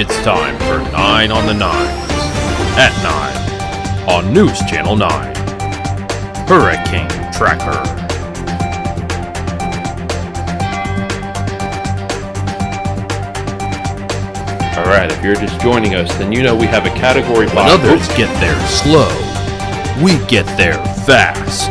It's time for 9 on the 9s at 9 on News Channel 9. Hurricane Tracker. Alright, if you're just joining us, then you know we have a Category 5. When others get there slow, we get there fast.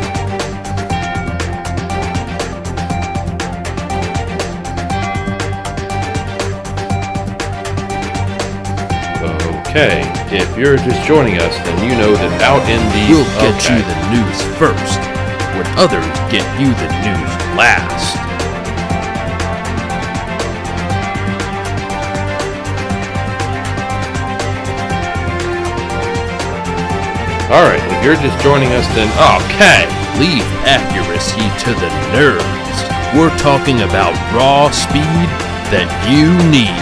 Okay, if you're just joining us, then you know that out in the... We'll get you the news first, when others get you the news last. Alright, if you're just joining us, then okay, leave accuracy to the nerds. We're talking about raw speed that you need.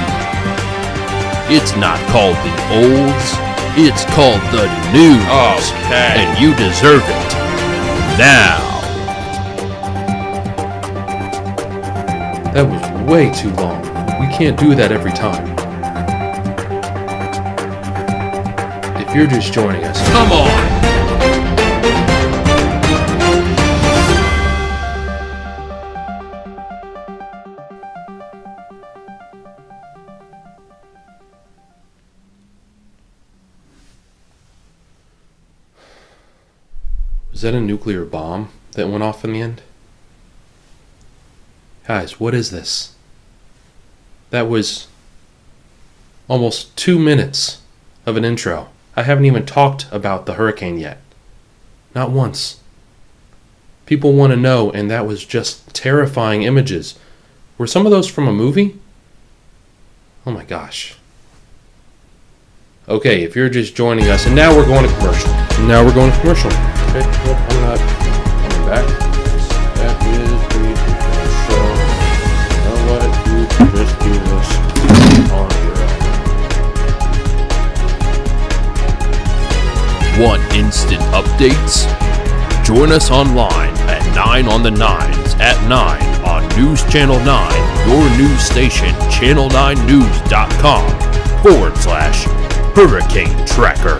It's not called the olds, it's called the news. Okay. And you deserve it. Now. That was way too long. We can't do that every time. If you're just joining us, Come on! was that a nuclear bomb that went off in the end? Guys, what is this? That was almost 2 minutes of an intro. I haven't even talked about the hurricane yet. Not once. People want to know, and that was just terrifying images. Were some of those from a movie? Oh my gosh. Okay, if you're just joining us, and now we're going to commercial. Okay, nope, I'm not coming back. That is the show. I'll let you just do this on your own. Want instant updates? Join us online at 9 on the 9s at 9 on News Channel 9, your news station, channel9news.com/Hurricane Tracker.